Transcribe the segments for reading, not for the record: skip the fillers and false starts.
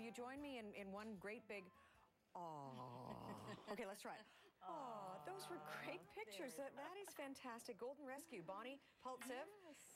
you join me in one great big aww? Okay, let's try it. Oh, those were great pictures. That is fantastic. Golden Rescue, Bonnie Paltsev,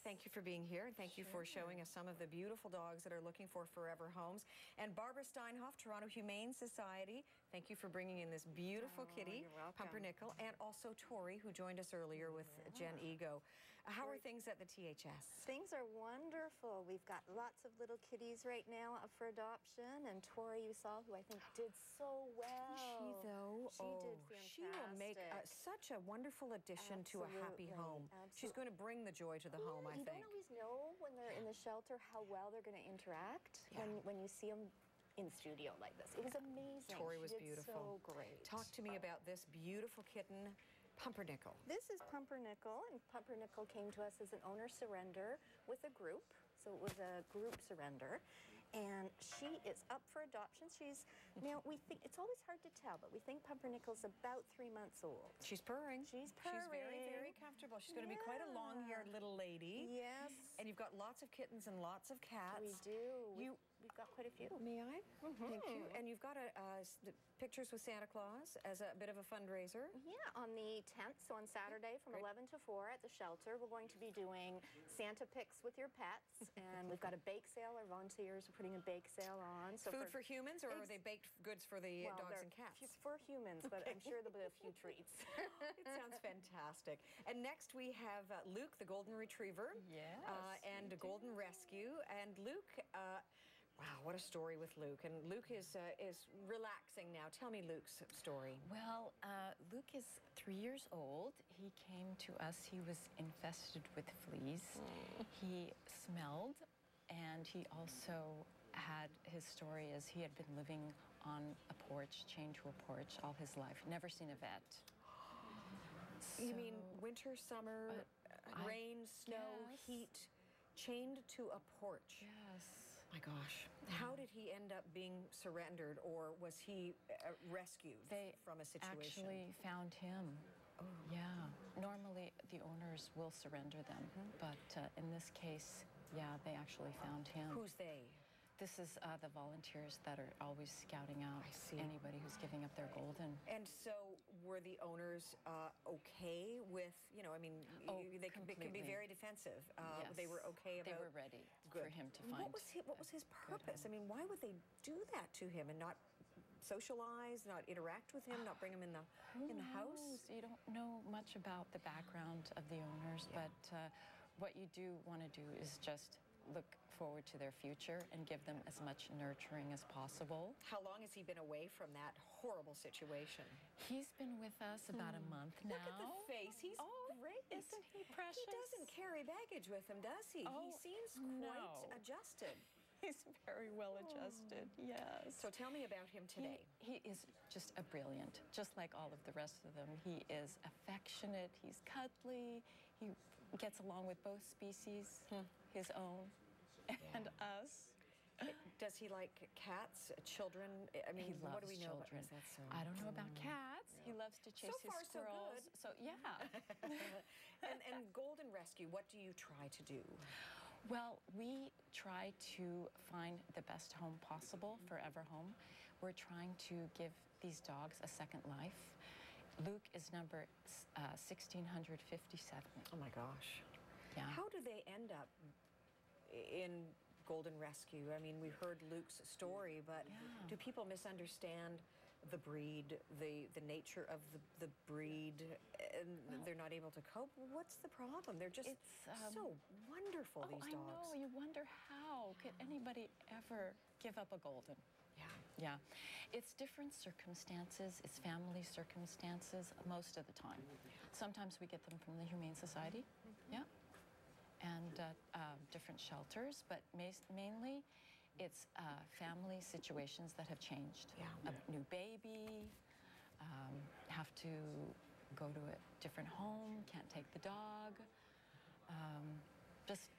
thank you for being here. And thank you for showing us some of the beautiful dogs that are looking for forever homes. And Barbara Steinhoff, Toronto Humane Society, thank you for bringing in this beautiful kitty, Pumpernickel, and also Tori, who joined us earlier with Jen Ego. How are things at the THS? Things are wonderful. We've got lots of little kitties right now up for adoption, and Tori, you saw, who I think did so well. She, though, she did fantastic. She will make such a wonderful addition to a happy home. Absolutely. She's going to bring the joy to the home, I think. You don't always know when they're in the shelter how well they're going to interact when you see them in studio like this. It was amazing. Tori was beautiful. So great. Talk to me about this beautiful kitten, Pumpernickel. This is Pumpernickel, and Pumpernickel came to us as an owner surrender with a group. So it was a group surrender, and she is up for adoption. She's, now we think, it's always hard to tell, but we think Pumpernickel's about 3 months old. She's purring. She's purring. She's very, very comfortable. She's going to be quite a long-haired little lady. Yes. And you've got lots of kittens and lots of cats. We do. We've got quite a few. May I? Thank you. And you've got pictures with Santa Claus as a bit of a fundraiser. Yeah, on the 10th, so on Saturday from 11 to 4 at the shelter, we're going to be doing Santa pics with your pets, and we've got a bake sale. Our volunteers are putting a bake sale on. So Food for humans, or are they baked goods for the dogs and cats? For humans, but I'm sure there'll be a few treats. It sounds fantastic. And next we have Luke, the Golden Retriever, and a Golden Rescue. And Luke, wow, what a story with Luke. And Luke is relaxing now. Tell me Luke's story. Well, Luke is 3 years old. He came to us. He was infested with fleas. He smelled, and he also had, his story is he had been living on a porch, chained to a porch all his life, never seen a vet. You mean winter, summer, rain, snow, heat, chained to a porch? Yes. My gosh. How did he end up being surrendered, or was he rescued from a situation? They actually found him. Oh. Yeah. Normally, the owners will surrender them, but in this case, yeah, they actually found him. Who's they? This is the volunteers that are always scouting out anybody who's giving up their golden. And so were the owners okay with, you know, I mean, they can be very defensive. Yes. They were okay about... They were ready for him to find... What was his purpose? I mean, why would they do that to him and not socialize, not interact with him, not bring him in the house? You don't know much about the background of the owners, but what you do want to do is just look forward to their future and give them as much nurturing as possible. How long has he been away from that horrible situation? He's been with us about a month now. Look at the face. He's great. Isn't he precious? He doesn't carry baggage with him, does he? He seems quite adjusted. He's very well adjusted, yes. So tell me about him today. He is just a brilliant, just like all of the rest of them. He is affectionate, he's cuddly, he gets along with both species, his own and us. Does he like cats, children? I mean, what do we know about children? I don't know about cats. He loves to chase his squirrels. So yeah. and Golden Rescue, what do you try to do? Well, we try to find the best home possible, forever home. We're trying to give these dogs a second life. Luke is number 1657. Oh my gosh. Yeah. How do they end up in Golden Rescue? I mean, we've heard Luke's story, but do people misunderstand the breed, the nature of the breed, and they're not able to cope? What's the problem? They're just so wonderful, these dogs. I know. You wonder, how could anybody ever give up a golden? Yeah. It's different circumstances. It's family circumstances most of the time. Sometimes we get them from the Humane Society. Yeah. And different shelters, but mainly it's family situations that have changed. A new baby, have to go to a different home, can't take the dog, just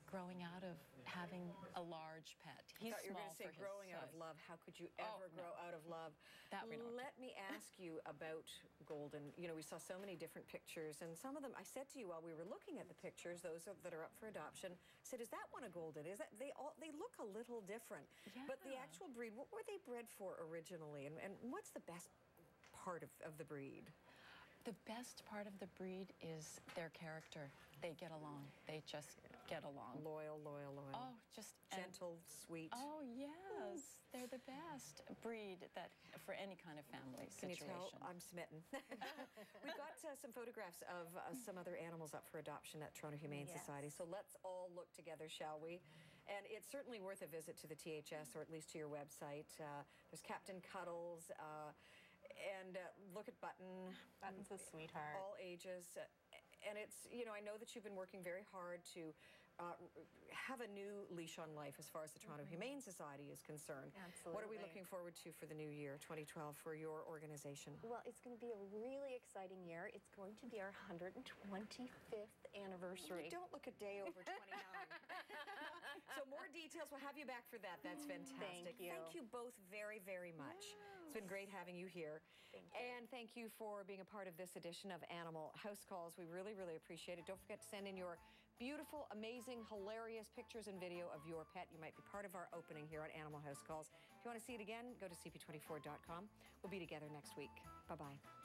growing out of having a large pet. I thought you were going to say growing out of love. How could you ever grow out of love? That we don't do. Let me ask you about Golden. You know, we saw so many different pictures, and some of them, I said to you while we were looking at the pictures, those that are up for adoption, I said, is that one a Golden? Is that, they look a little different. But the Yeah. actual breed, what were they bred for originally? And what's the best part of the breed? The best part of the breed is their character. They get along. They just get along. Loyal. Oh, just Gentle, sweet. Oh yes, they're the best breed that for any kind of family Can you situation. tell? I'm smitten. We've got some photographs of some other animals up for adoption at Toronto Humane Yes. Society. So let's all look together, shall we? And it's certainly worth a visit to the THS, or at least to your website. There's Captain Cuddles, and look at Button. Button's a sweetheart. All ages. And it's, you know, I know that you've been working very hard to have a new leash on life as far as the Toronto Humane Society is concerned. Absolutely. What are we looking forward to for the new year, 2012, for your organization? Well, it's going to be a really exciting year. It's going to be our 125th anniversary. You don't look a day over 29. So more details. We'll have you back for that. That's fantastic. Thank you. Both very, very much. It's been great having you here. Thank you. And thank you for being a part of this edition of Animal House Calls. We really, really appreciate it. Don't forget to send in your beautiful, amazing, hilarious pictures and video of your pet. You might be part of our opening here on Animal House Calls. If you want to see it again, go to cp24.com. We'll be together next week. Bye-bye.